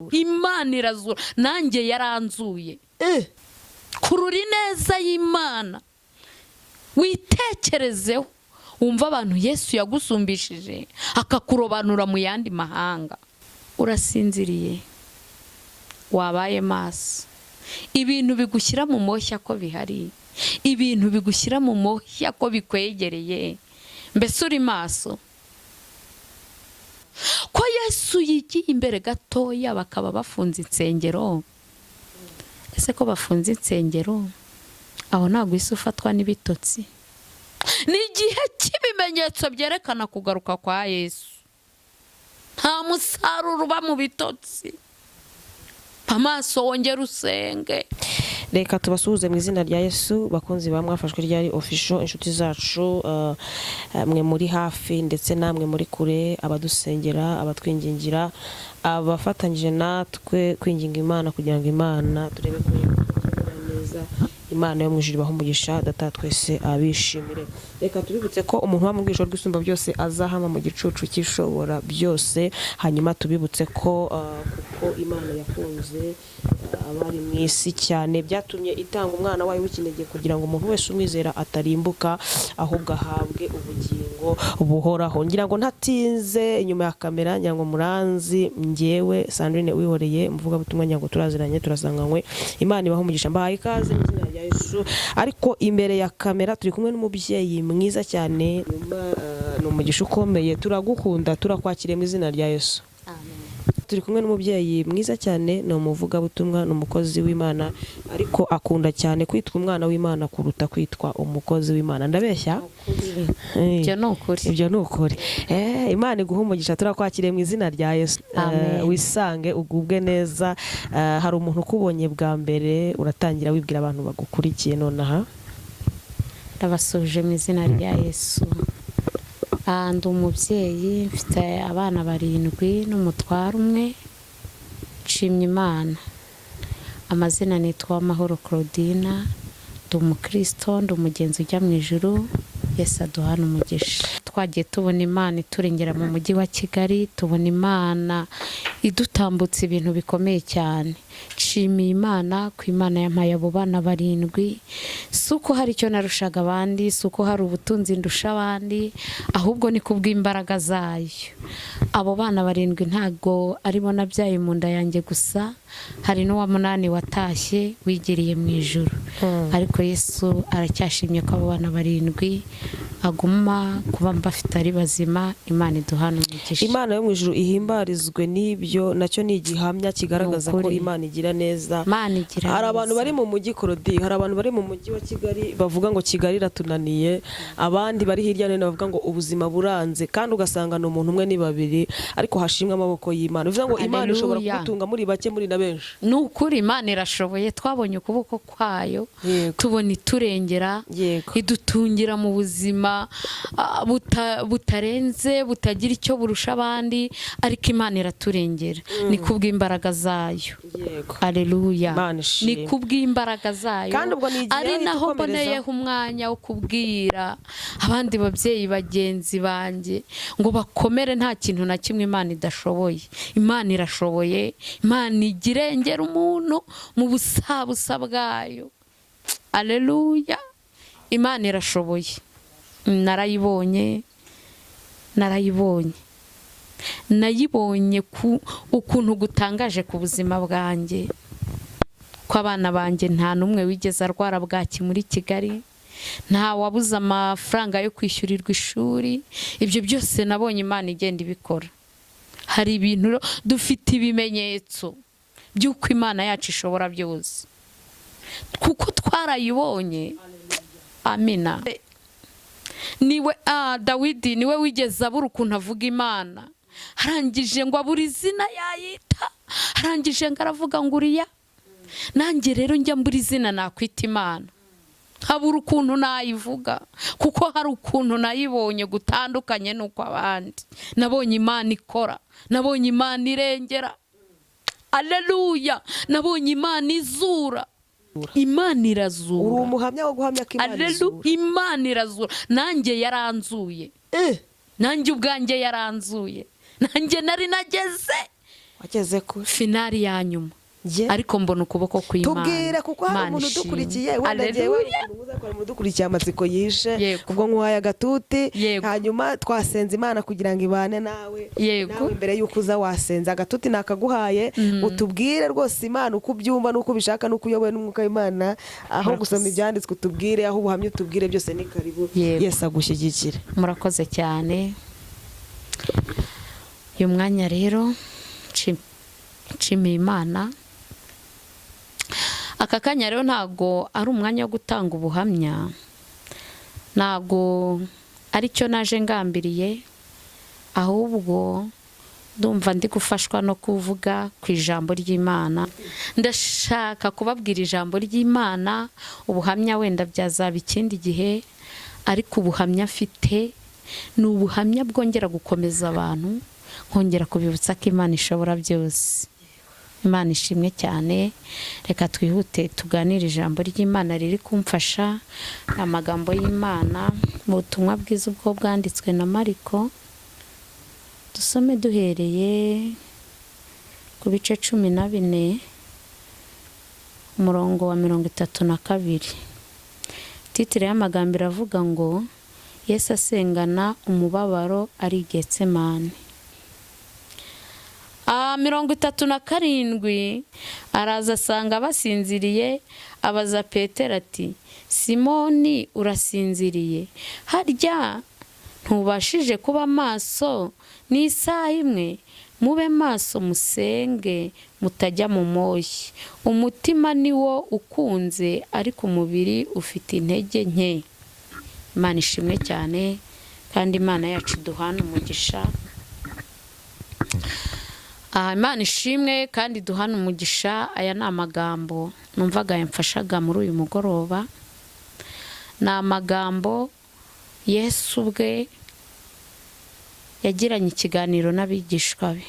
Imana irazura nanjye yaranzuye kururi neza y'Imana witekerezeho wumva abantu Yesu yagusumbishije akakurobanura mu yandi mahanga urasinziriye wabaye maso ibintu bigushyira mu moshya ko bihari ibintu bigushyira mu moshya ko bikwegereye mbese uri maso ko Yesu yigiye imbere gatoya bakaba bafunze insengero ese ko bafunze insengero aho ntabwo isi ufatwa n'ibitotsi ni igihe cy'ibimenyetso byerekana kugaruka kwa Yesu nta musaruro uba mu bitotsi amaso wongera usenge reka tubasuhuze mu izina rya Yesu bakunzi bamwafashwe ryari official inshuti zacu mwe muri hafi ndetse namwe muri kure abadusengera abatwingingira abafatanyije natwe kwinginga Imana kugira ngo Imana turebe ko neza Imana yo mwijuru bahumugisha data twese abishimire reka tubibutse ko umuntu wa mu bwisho rw'isumba byose azahama mu gicucu cy'ishobora byose hanyuma tubibutse ko kuko Imana yakunze abari mu isi cyane byatumye itanga umwana wayo w'ikinege kugira ngo umuntu wese umwizera atarimbuka ahubwo ahabwe ubugingo buhoraho ngira ngo ntatinze inyuma ya kamera ngira ngo muranzi njyewe Sandrine wihoreye muvuga butumwa ngira ngo turaziranye turasanganywe Imana ibahumugisha mbahaye ikaze mu izina rya Yesu ariko imbere ya kamera turi kumwe n'umubyeyi mwiza cyane ni umugisha ukomeye turagukunda turakwakiriye mu izina rya Yesu turi kumwe n'umubyeyi mwiza cyane ni umuvuga butumwa ni umukozi w'Imana ariko akunda cyane kwitwa umwana w'Imana kuruta kwitwa umukozi w'Imana ndabeshya ibyo ni ukuri Imana iguhumugisha turakwakiriye mu izina rya Yesu wisange ugubwe neza hari umuntu ukubonye bwa mbere uratangira wibwira abantu bagukurikiye nonaha ndabasuje mu izina rya Yesu ndi umubyeyi mfite abana 7 n'umutware umwe nshimye Imana amazina nitwa Mahoro Claudina ndi umukristo ndi umugenzi ujya mu ijuru Yesu aduhana umugisha twagiye tubona Imana iturengera mu mujyi wa Kigali tubona Imana idutambutse ibintu bikomeye cyane nshimiye Imana ko Imana yampaye abo bana 7 suko hari icyo narushaga abandi suko hari ubutunzi ndusha abandi ahubwo ni kubw'imbaraga zayo abo bana 7 ntago aribo nabyaye mu nda yanjye gusa hari n'uwa 8 watashye wigiriye mu ijuru ariko Yesu aracyashimye ko abo bana 7 aguma kuba mbafite ari bazima Imana iduhana umugisha Imana yo mu ijuru ihimbarizwe n'ibyo nacyo ni igihamya kigaragaza ko Imana igira neza hari abantu bari mu mujyi Claudie hari abantu bari mu mujyi wa Kigali bavuga ngo Kigali iratunaniye abandi bari hirya no hino bavuga ngo ubuzima buranze kandi ugasanga no umuntu umwe ni 2 ariko hashimwe amaboko y'Imana bivuga ngo Imana ishobora kugutunga muri bake muri na benshi nukuri Imana irashoboye twabonye ukuboko kwayo tubona iturengera idutungira mu buzima butarenze butagira icyo burusha abandi ariko Imana iraturengera ni kubw'imbaraga zayo Haleluya ni kubw'imbaraga zayo ari naho mboneyeho umwanya wo kubwira abandi babyeyi bagenzi banjye ngo bakomere nta kintu na kimwe Imana idashoboye Imana irashoboye Imana igirengera umuntu mu busabusa bwayo Haleluya Imana irashoboye narayibonye ukuntu gutangaje ku buzima bwanjye ko abana banjye nta numwe wigeze arwara bwaki muri Kigali nta wabuze amafaranga yo kwishyurirwa ishuri ibyo byose nabonye Imana igenda ibikora hari ibintu dufite ibimenyetso by'uko Imana yacu ishobora byose kuko twarayibonye amina niwe Dawidi niwe wigeze abura ukuntu avuga Imana harangije ngo abura izina yayita harangije ngo aravuga ngo Uriya nanjye rero njya mbura izina nakwita Imana habura ukuntu nayivuga kuko hari ukuntu nayibonye gutandukanye nuko abandi nabonye Imana ikora nabonye Imana irengera Haleluya nabonye Imana izura Imana irazura uri umuhamya wo guhamya ko Imana izura Imana irazura nanjye yaranzuye nanjye ubwanjye yaranzuye nanjye nari nageze wageze ku finali ya nyuma ariko mbona ukuboko kw'Imana. Tubwire kuko hari umuntu udukurikiye wenda ngewe uzakora mu dukurikiye amatsiko yishe ubwo nkuhaye agatuti hanyuma twasenze Imana kugira ngo ibane nawe mbere yuko uza wasenze agatuti nakaguhaye utubwire rwose Imana uko ubyumva nuko ubishaka nuko uyoboye n'umwuka w'Imana aho gusoma ibyanditswe utubwire aho ubuhamya utubwire byose ni karibu Yesu agushyigikire. Murakoze cyane. Uyu mwanya rero nshimiye Imana. Aka kanya rero ntago ari umwanya wo gutanga ubuhamya, ntago aricyo naje ngambiriye, ahubwo ndumva ndi gufashwa no kuvuga ku ijambo ry'Imana. Ndashaka kubabwira ijambo ry'Imana. Ubuhamya wenda byazaba ikindi gihe, ariko ubuhamya afite ni ubuhamya bwongera gukomeza abantu, nkongera kubibutsa ko Imana ishobora byose. Imana ishimwe cyane. Reka twihute tuganire ijambo ry'Imana riri kumfasha. Amagambo y'Imana mu butumwa bwiza ubwo bwanditswe na Mariko, dusome duhereye ku bice 14 umurongo wa 32. Titire y'amagambo iravuga ngo Yesu asengana umubabaro ari Getsemane. 37 araza asanga basinziriye, abaza Petero ati Simoni urasinziriye, harya ntubashije kuba maso n'isaha imwe? Mube maso musenge mutajya mu moshyi. Umutima ni wo ukunze ariko umubiri ufite intege nke. Imana ishimwe cyane kandi Imana yacu duhana umugisha. Imana ishimwe kandi duhana umugisha. Aya ni amagambo numvaga yamfashaga muri uyu mugoroba. Ni amagambo Yesu ubwe yagiranye ikiganiro n'abigishwa be,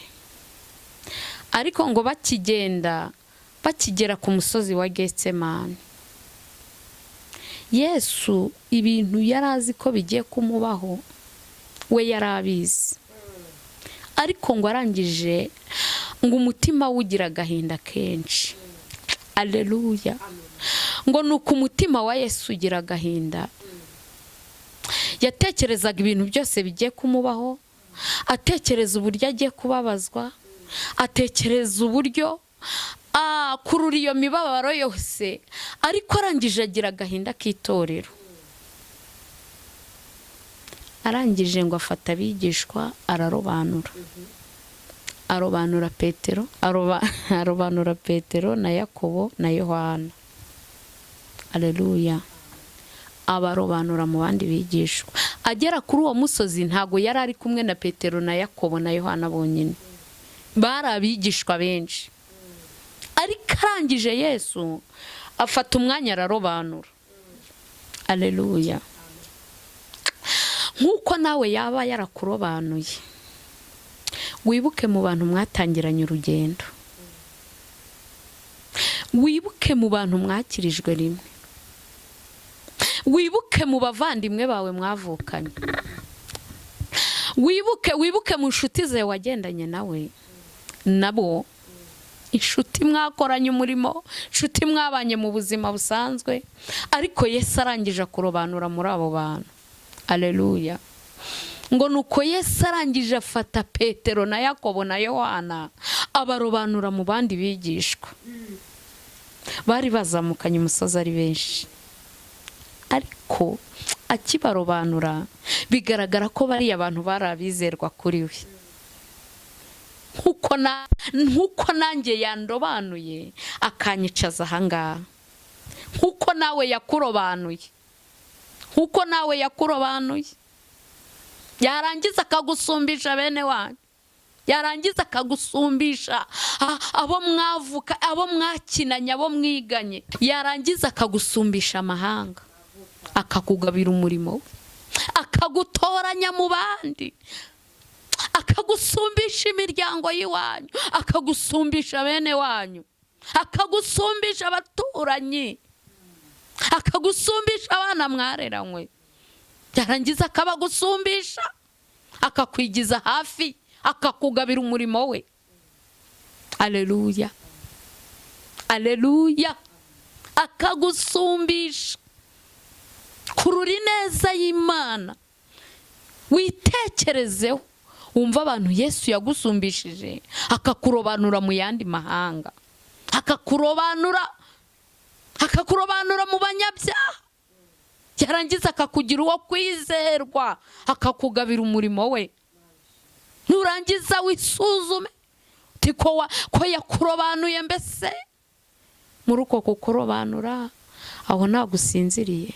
ariko ngo bakigera ku musozi wa Getsemane, Yesu ibintu yari azi ko bigiye kumubaho we yari abizi, ariko ngo arangije ngo umutima wugira agahinda kenshi. Aleluya. Ngo nuko umutima wa Yesu ugira agahinda. Yatekerezaga ibintu byose bigiye kumubaho, atekereza uburyo agiye kubabazwa, atekereza uburyo kurura iyo mibabaro yose, ariko arangije agira agahinda k'itorero. Arangije ngo afata abigishwa ararobanura. Arobanura Petero na Yakobo na Yohana. Aleluya. Abarobanura mu bandi bigishwa. Agera kuri uwo musozi ntago yari ari kumwe na Petero na Yakobo na Yohana bonyine, bari abigishwa benshi. Ariko arangije Yesu afata umwanya ararobanura. Aleluya. Nkuko nawe yaba yarakurobanuye, wibuke mu bantu mwatangiranye urugendo, wibuke mu bantu mwakirijwe rimwe, wibuke mu bavandimwe bawe mwavukanye, wibuke mu nshuti zawe wagendanye nawe nabo, inshuti mwakoranye umurimo, inshuti mwabanye mu buzima busanzwe, ariko Yesu arangije kurobanura muri abo bantu. Aleluya. Ngo nuko Yesu arangije afata Petero na Yakobo na Yohana abarobanura mu bandi bigishwa. Bari bazamukanye umusozi ari benshi, ariko akibarobanura bigaragara ko bari abantu bari abizerwa kuri we. Nkuko nanjye yandobanuye akanyicaza ahangaha, nkuko nawe yakurobanuye, yarangiza akagusumbisha bene wanyu, yarangiza akagusumbisha abo mwavuka, abo mwakinanye, abo mwiganye, yarangiza akagusumbisha amahanga, akakugabira umurimo, akagutoranya mu bandi, akagusumbisha imiryango y'iwanyu, akagusumbisha bene wanyu, akagusumbisha abaturanyi, akagusumbisha abana mwareranywe, yarangiza akabagusumbisha, akakwigiza hafi, akakugabira umurimo we. aleluya, aleluya, akagusumbisha kurura ineza y'Imana. Witekerezeho, wumva abantu Yesu yagusumbishije, akakurobanura mu yandi mahanga, akakurobanura mu banyabyaha, yarangiza akakugira uwo kwizerwa, akakugabira umurimo we. Nurangiza wisuzume uti ko yakurobanuye, mbese muri uko kukurobanura aho ntagusinziriye,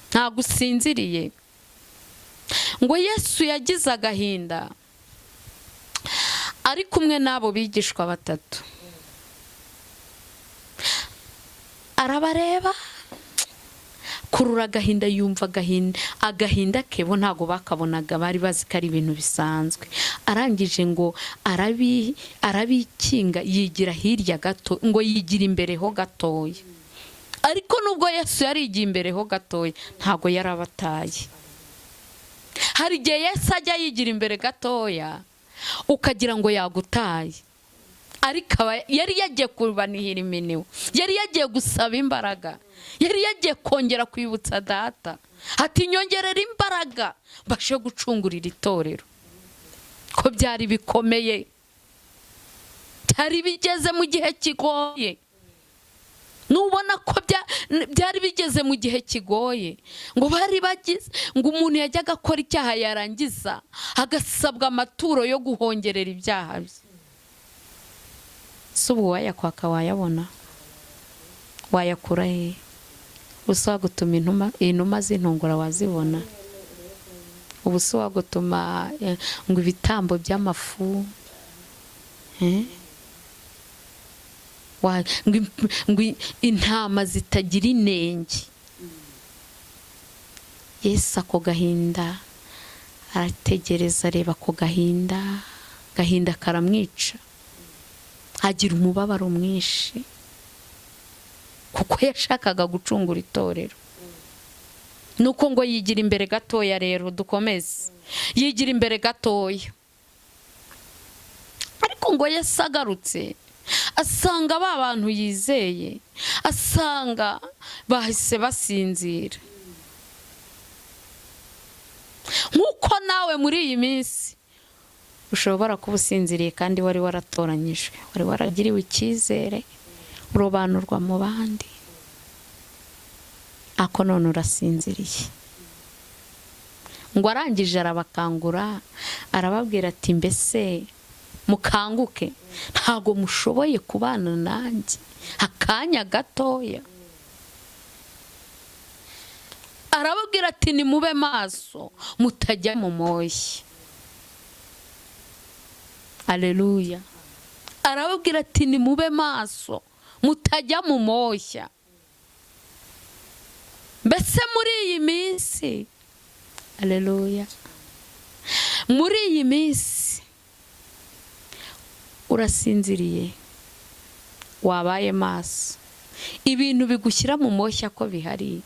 ntagusinziriye. Ngo Yesu yagize agahinda ari kumwe n'abo bigishwa batatu, arabareba, kurura agahinda, yumva agahinda ke bo ntago bakabonaga, bari bazi ko ari ibintu bisanzwe. Arangije ngo arabikinga, yigira hirya gato, ngo yigira imbere ho gatoya. Ariko nubwo Yesu yari yigiye imbere ho gatoya, ntago yarabataye. Hari igihe Yesu ajya yigira imbere gatoya ukagira ngo yagutaye, ariko yari yagiye kubanihira iminwe, yari yagiye gusaba imbaraga, yari yagiye kongera kwibutsa Data ati nyongerera imbaraga mbashe gucungurira itorero, ko byari bikomeye, byari bigeze mu gihe kigoye. Nubona ko byari bigeze mu gihe kigoye, ngo bari bagize ngo umuntu yajyaga akora icyaha yarangiza agasabwa amaturo yo guhongerera ibyaha bye. Si ubu wayakwaka wayabona? Wayakura he? Ubusa wagutuma inuma z'intungura wazibona? Ubusa wagutuma ngo ibitambo by'amafu, ngo intama zitagira inenge. Yesu ako gahinda arategereza, areba ako gahinda karamwica, agira umubabaro mwinshi, kuko yashakaga gucungura itorero. Nuko ngo yigira imbere gatoya. Rero dukomeze, yigira imbere gatoya. Ariko ngo Yesu agarutse asanga ba bantu yizeye, asanga bahise basinzira. Nkuko nawe muri iyi minsi ushobora kuba usinziriye kandi wari waratoranyijwe, wari waragiriwe icyizere, urobanurwa mu bandi, ako none urasinziriye. Ngo arangije arabakangura, arababwira ati mbese mukanguke, ntago mushoboye kubana nanjye akanya gatoya? Arababwira ati nimube maso mutajya mu moshya. Aleluya. Arababwira ati nimube maso mutajya mu moshya. Mbese muri iyi minsi, aleluya, muri iyi minsi urasinziriye, wabaye maso, ibintu bigushyira mu moshya ko bihari,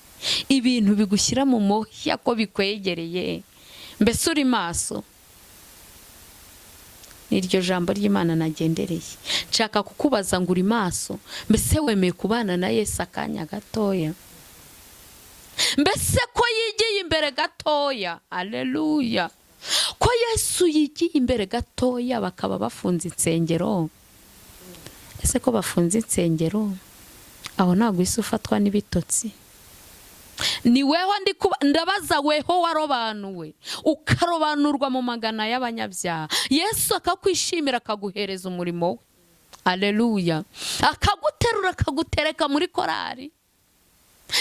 ibintu bigushyira mu moshya ko bikwegereye, mbese uri maso? Niryo jambo ry'Imana nagendereye. Nshaka kukubaza ngo uri maso? Mbese wemeye kubana na Yesu akanya gatoya? Mbese ko yigiye imbere gatoya? Aleluya. Ko Yesu yigiye imbere gatoya bakaba bafunze insengero? Ese ko bafunze insengero, aho ntabwo isi ufatwa n'ibitotsi? Ni weho ndabaza, weho warobanuwe ukarobanurwa mu magana y'abanyabyaha, Yesu akakwishimira akaguhereza umurimo we. Aleluya. Akaguterura akagutereka muri korari,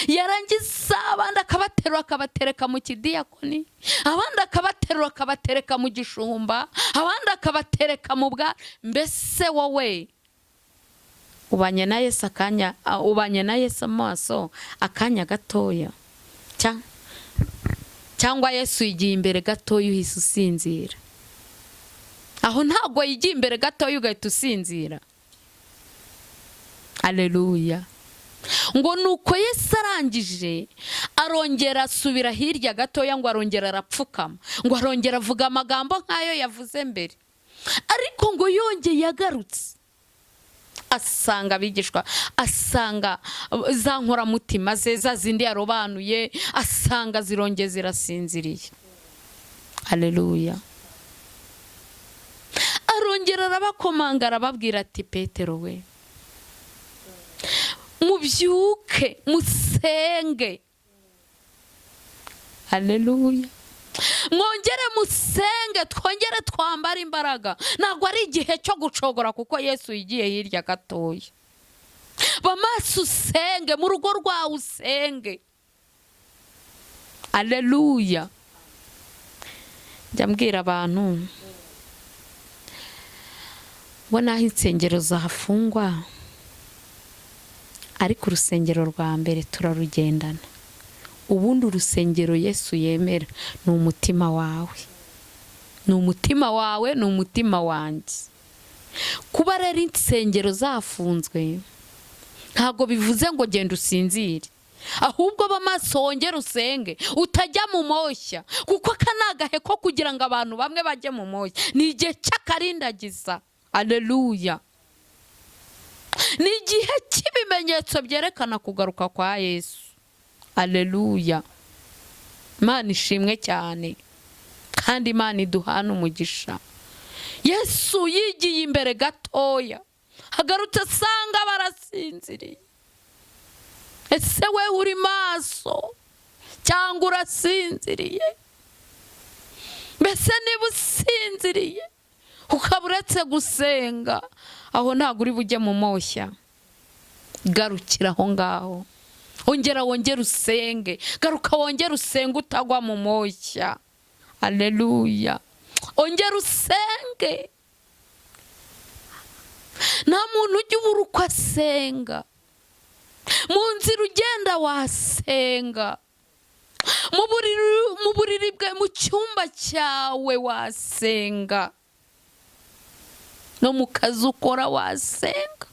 yarangiza abandi akabaterura akabatereka mu kidiyakoni, abandi akabaterura akabatereka mu gishumba, abandi akabatereka mu bwa. Mbese wowe ubanye na Yesu ubanye na Yesu amaso akanya gatoya, cyangwa Yesu yigiye imbere gatoya uhise usinzira? Aho ntabwo yigiye imbere gatoya ugahita usinzira. Aleluya. Ngo nuko Yesu arangije arongera asubira hirya gatoya, ngo arongera arapfukama, ngo arongera avuga amagambo nk'ayo yavuze mbere, ariko ngo yongeye yagarutse asanga abigishwa, asanga za nkoramutima ze za zindi yarobanuye, asanga zirongeye zirasinziriye. Haleluya. Arongera arabakomanga arababwira ati Petero we, mubyuke musenge. Haleluya. Mwongere musenge, twongere twambara imbaraga. Ntabwo ari igihe cyo gucogora kuko Yesu yigiye hirya gatoya. Bamaso usenge, mu rugo rwawe usenge. Haleluya. Njya mbwira abantu ngo naho insengero zahafungwa ariko urusengero rwa mbere turarugendana. Ubundi urusengero Yesu yemera ni umutima wawe, ni umutima wawe, ni umutima wanjye. Kuba rero insengero zafunzwe ntabwo bivuze ngo genda usinzire, ahubwo bamaso wongere usenge, utajya mu moshya, kuko aka ni agahe ko kugira ngo abantu bamwe bajye mu moshya. Ni igihe cy'akarindagiza. Haleluya. Ni igihe cy'ibimenyetso byerekana kugaruka kwa Yesu. Haleluya. Imana ishimwe cyane kandi Imana iduhana umugisha. Yesu yigiye imbere gatoya, hagarutse asanga barasinziriye. Ese we uri maso cyangwa urasinziriye? Mbese niba usinziriye ukaba uretse gusenga, aho ntabwo uri bujye mu moshya. Garukira aho ngaho, ongera wongere usenge, garuka wongere usenge utagwa mu moshya. Haleluya. Ongera usenge. Nta muntu ujya ubura uko asenga. Mu nzira ugenda wasenga, mu buriri bwe, mu cyumba cyawe wasenga, no mu kazi ukora wasenga.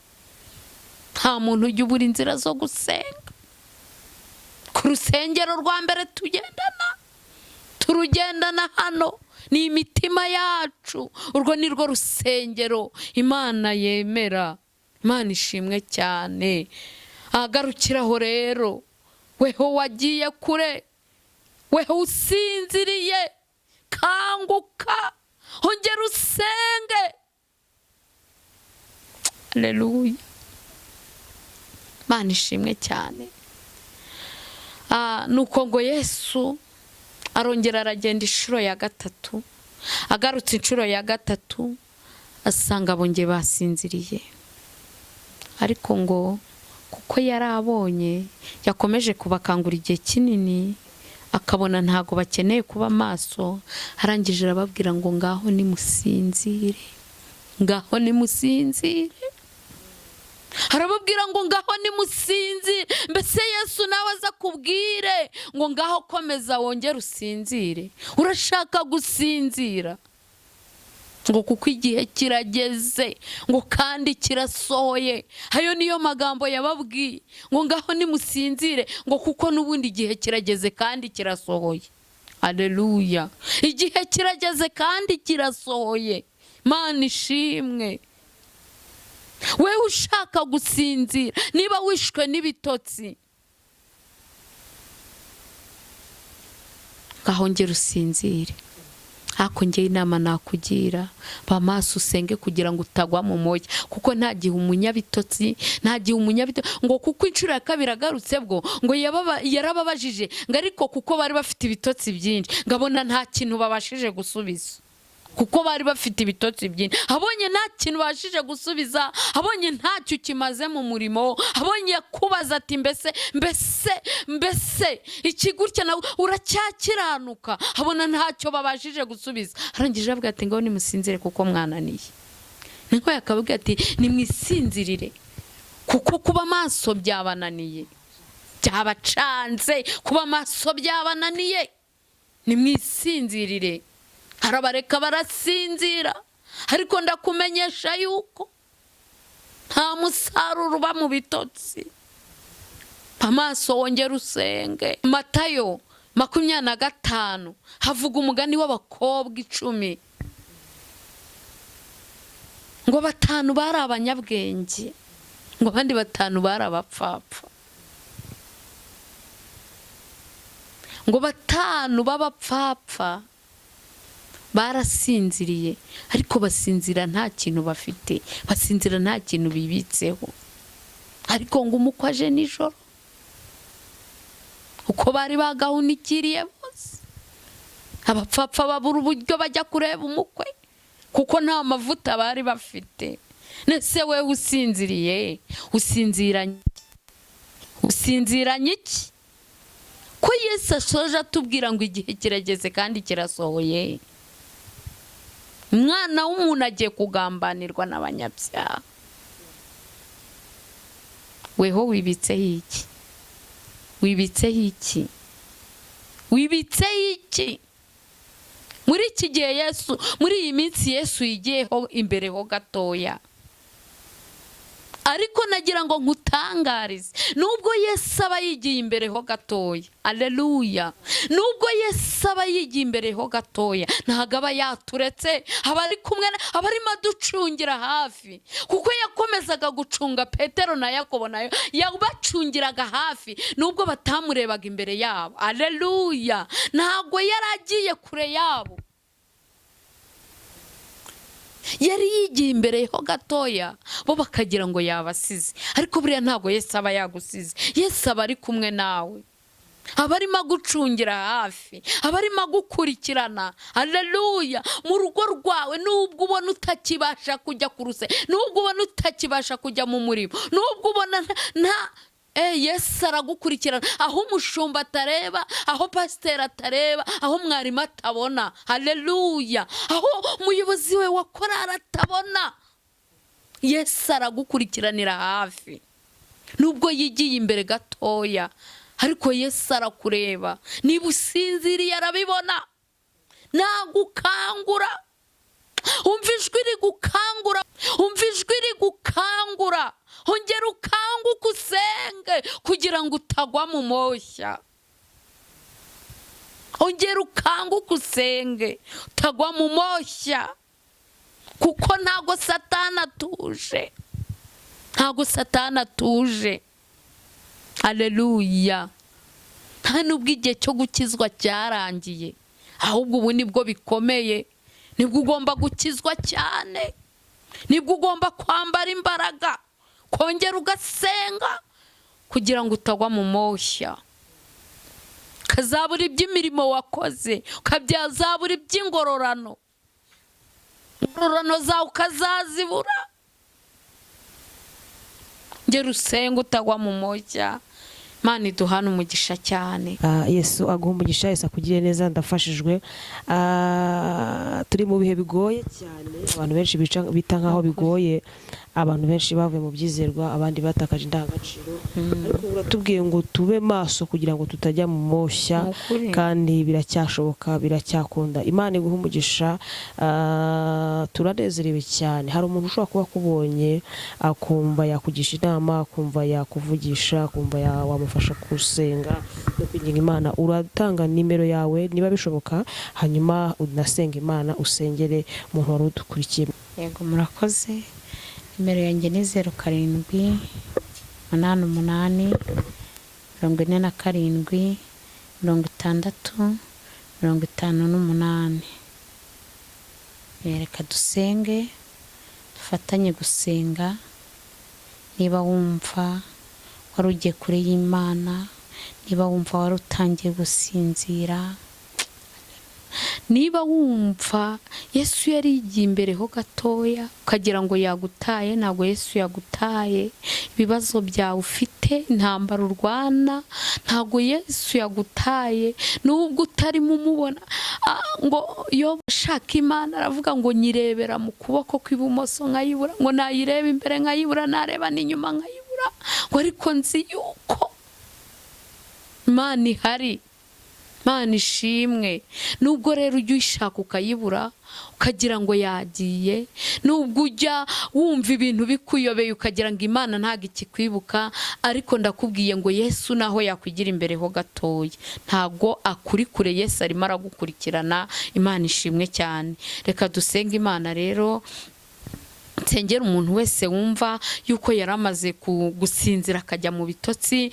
Nta muntu ujya ubura inzira zo gusenga. Ku rusengero rwa mbere turugendana hano ni imitima yacu. Urwo ni rwo rusengero Imana yemera. Imana ishimwe cyane. Agarukiraho rero, weho wagiye kure, weho usinziriye, kanguka, ongera usenge. Haleluya. Imana ishimwe cyane. Nuko ngo Yesu arongera aragenda inshuro ya gatatu. Agarutse inshuro ya gatatu asanga bongeye basinziriye, ariko ngo kuko yari abonye, yakomeje kubakangura igihe kinini, akabona ntago bakeneye kuba maso, arangije arababwira ngo ngaho nimusinzire, ngaho nimusinzire. Arababwira ngo ngaho nimusinzire. Mbese Yesu nawe aza kubwire ngo ngaho komeza wongere usinzire? Urashaka gusinzira? Ngo kuko igihe kirageze, ngo kandi kirasohoye. Ayo niyo magambo yababwiye, ngo ngaho nimusinzire, ngo kuko n'ubundi igihe kirageze kandi kirasohoye. Haleluya. Igihe kirageze kandi kirasohoye. Imana ishimwe. Wewe ushaka gusinzira, niba wishwe n'ibitotsi, ngaho ngera usinzire. Hakongeye inama nakugira, bamaso usenge kugira ngo utagwa mu moshya, kuko nta gihe umunyabitotsi, ngo kuko inshuro ya kabiri agarutse bwo ngo yarababajije, ngo ariko kuko bari bafite ibitotsi byinshi, ngabona nta kintu babashije gusubiza, kuko bari bafite ibitotsi byinshi. Abonye nta kintu bashije gusubiza, abonye ntacyo kimaze mu murimo, abonye kubaza ati mbese iki gutya nawe uracyakiranuka, abona ntacyo babashije gusubiza. Arangije avuga ati ngaho nimusinzire kuko mwananiye. Niko yakababwira ati nimwisinzirire kuko kuba maso byabananiye, byabacanze, kuba maso byabananiye. Nimwisinzirire. Arabareka barasinzira, ariko ndakumenyesha yuko nta musaruro uba mu bitotsi. Amaso wongera usenge. Matayo 25 havuga umugani w'abakobwa 10. ngo 5 bari abanyabwenge, ngo abandi 5 bari abapfapfa, ngo 5 b'abapfapfa barasinziriye, ariko basinzira nta kintu bafite, basinzira nta kintu bibitseho. Ariko ngo umukwe aje nijoro, uko bari bagahunikiriye bose, abapfapfa babura uburyo bajya kureba umukwe kuko nta mavuta bari bafite. Nese we usinziriye, usinziranye iki? Ko Yesu asoje atubwira ngo igihe kirageze kandi kirasohoye. Umwana w'umuntu agiye kugambanirwa n'abanyabyaha. Weho wibitseho iki? Wibitseho iki? Wibitseho iki? Muri iki gihe Yesu, muri iyi minsi Yesu yigiyeho imbere ho gatoya. Ariko nagira ngo nkutangarize, nubwo Yesu aba yigiye imbere ho gatoya, aleluya, nubwo Yesu aba yigiye imbere ho gatoya, ntago aba yaturetse, aba ari kumwe, aba arimo aducungira hafi, kuko yakomezaga gucunga Petero na Yakobo, nayo yabacungiraga hafi nubwo batamurebaga imbere yabo. Aleluya, ntago yaragiye kure yabo, yari yigiye imbere ho gatoya, bo bakagira ngo yabasize. Ariko buriya ntago Yesu aba yagusize. Yesu aba ari kumwe nawe, aba arimo agucungira hafi, aba arimo agukurikirana. Aleluya, mu rugo rwawe nubwo ubona utakibasha kujya kuruse, nubwo ubona utakibasha kujya mu murimo, nubwo ubona Yesu aragukurikirana. Aho umushumba atareba, aho pasiteri atareba, aho mwarimu atabona, haleluya, aho umuyobozi we wa korali atabona, Yesu aragukurikiranira hafi. Nubwo yigiye imbere gatoya, ariko Yesu arakureba. Niba usinziriye arabibona. Nagukangura, umva ijwi rigukangura, umva ijwi rigukangura. Ongera ukanguke usenge kugira ngo utagwa mu moshya. Ongera ukanguke usenge utagwa mu moshya, kuko ntago Satani atuje, ntago Satani atuje. Aleluya, nta nubwo igihe cyo gukizwa cyarangiye, ahubwo ubu nibwo bikomeye. Nibwo ugomba gukizwa cyane, nibwo ugomba kwambara imbaraga, kongera ugasenga kugira ngo utagwa mu moshya. Kazabura iby'imirimo wakoze, ukabyazabura iby'ingororano, ingororano zawe ukazazibura. Ngera usenga utagwa mu moshya. Imana iduhana umugisha cyane. Yesu aguha umugisha, Yesu akugire neza. Ndafashijwe. Turi mu bihe bigoye cyane, abantu benshi bita nkaho bigoye, abantu benshi bavuye mu byizerwa, abandi batakaje indangagaciro. Ariko uratubwiye ngo tube maso kugira ngo tutajya mu moshya, kandi biracyashoboka, biracyakunda. Imana iguha umugisha. Turanezerewe cyane. Hari umuntu ushobora kuba akubonye akumva yakugisha inama, akumva yakuvugisha, akumva wamufasha gusenga no kwinginga Imana. Uratanga nimero yawe niba bishoboka, hanyuma unasenga Imana, usengere umuntu wari udukurikiye. Yego, murakoze. Nimero yanjye ni 07 88 47 60 58. Reka dusenge, dufatanye gusenga. Niba wumva wari ugiye kure y'Imana, niba wumva wari utangiye gusinzira, niba wumva Yesu yari yigiye imbere ho gatoya ukagira ngo yagutaye, ntabwo Yesu yagutaye. Ibibazo byawe ufite, intambara urwana, ntabwo Yesu yagutaye. Nubwo utarimo umubona, ngo iyo bashaka Imana aravuga ngo nyirebera mu kuboko kw'ibumoso nkayibura, ngo nayireba imbere nkayibura, nareba n'inyuma nkayibura, ngo ariko nzi yuko Imana ihari. Imana ishimwe. Nubwo rero ujya uyishaka ukayibura, ukagira ngo yagiye, nubwo ujya wumva ibintu bikuyobeye ukagira ngo Imana ntago ikikwibuka, ariko ndakubwiye ngo Yesu naho yakwigira imbere ho gatoya, ntago akuri kure. Yesu arimo aragukurikirana. Imana ishimwe cyane. Reka dusenge Imana rero. nsengera umuntu wese wumva yuko yaramaze gusinzira akajya mu bitotsi,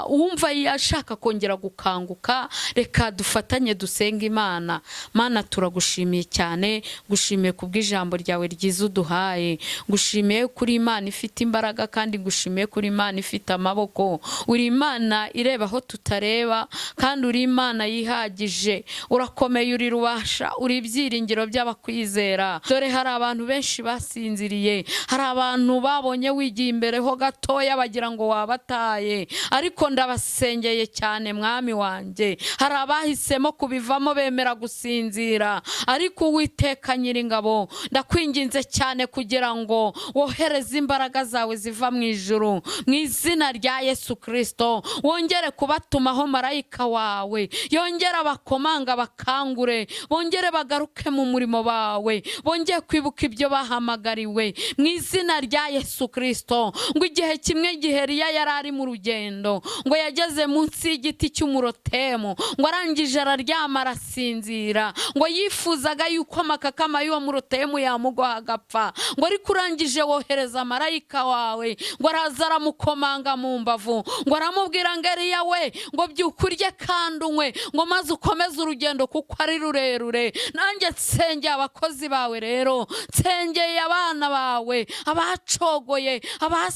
wumva yashaka kongera gukanguka, reka dufatanye dusenga Imana. Mana, turagushimiye cyane, gushimiye kubw'ijambo ryawe ryiza uduhaye, gushimiye kuri Imana ifite imbaraga, kandi gushimiye kuri Imana ifite amaboko. Uri Imana ireba aho tutareba, kandi uri Imana yihagije, urakomeye, uri rubasha, uri ibyiringiro by'abakwizera. Dore hari abantu benshi basinziriye, hari abantu babonye wigiye imbere ho gatoya bagira ngo wabataye, ariko ndabasengeye cyane mwami wanjye. Hari abahisemo kubivamo bemera gusinzira, ariko Uwiteka Nyiringabo, ndakwinginze cyane kugira ngo wohereze imbaraga zawe ziva mu ijuru, mu izina rya Yesu Kristo. Wongere kubatumaho marayika wawe, yongere abakomanga bakangure, bongere bagaruke mu murimo bawe, bongere kwibuka ibyo bahamagariwe, mu izina rya Yesu Kristo. Ngo igihe kimwe Eliya yari ari mu rugendo, ngo yageze munsi y'igiti cy'umurotemu, ngo arangije araryama arasinzira, ngo yifuzaga yuko amakakama y'uwo murotemu yamugwaho agapfa, ngo ariko urangije wohereza marayika wawe, ngo araza aramukomanga mu mbavu, ngo aramubwira ngo Eliya we, ngo byuka urye kandi unywe, ngo maze ukomeze urugendo kuko ari rurerure. Nanjye nsengeye abakozi bawe rero, nsengeye abana bawe, abacogoye,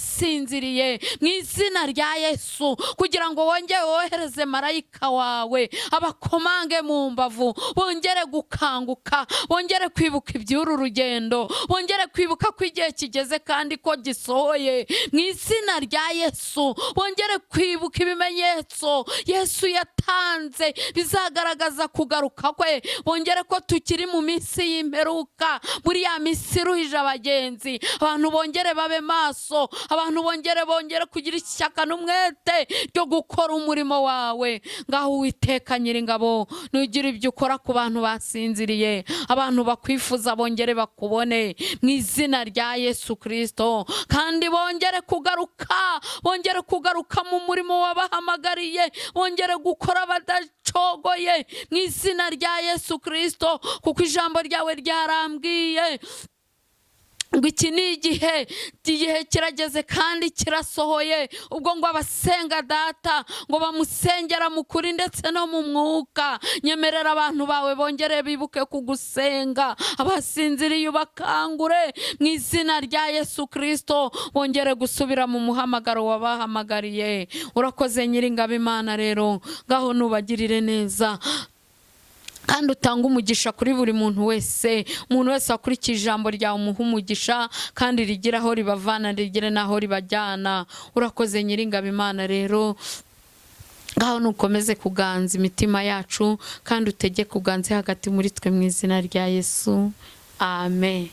abasinziriye, mu izina rya Yesu, kugira ngo wongere wohereze marayika wawe, abakomange mu mbavu, bongere gukanguka, bongere kwibuka iby'uru rugendo, bongere kwibuka ko igihe kigeze kandi ko gisohoye, mu izina rya Yesu. Bongere kwibuka ibimenyetso Yesu yatanze bizagaragaza kugaruka kwe, bongere ko tukiri mu minsi y'imperuka, muri ya minsi iruhije abagenzi. Abantu bongere babe maso, abantu bongere kugira ishyaka n'umwete ryo gukora umurimo wawe. Ngaho Uwiteka Nyiringabo, nugira ibyo ukora ku bantu basinziriye, abantu bakwifuza bongere bakubone, mu izina rya Yesu Kristo. Kandi bongere kugaruka mu murimo wabahamagariye, bongere gukora badacogoye, mu izina rya Yesu Kristo, kuko ijambo ryawe ryarambwiye ngo iki ni igihe kirageze kandi kirasohoye, ubwo ngo abasenga Data ngo bamusengera mu kuri ndetse no mu mwuka. Nyemerera abantu bawe bongere bibuke kugusenga, abasinziriye ubakangure, mu izina rya Yesu Kristo. Bongere gusubira mu muhamagaro wabahamagariye. Urakoze Nyiringabo Imana rero, ngaho nubagirire neza, kandi utanga umugisha kuri buri muntu wese wakurikije ijambo ryawe, umuha umugisha, kandi rigira aho ribavana, rigire n'aho ribajyana. Urakoze Nyiringabo Imana rero, ngaho nukomeze kuganza imitima yacu, kandi utegeke kuganze hagati muri twe, mu izina rya Yesu, amen.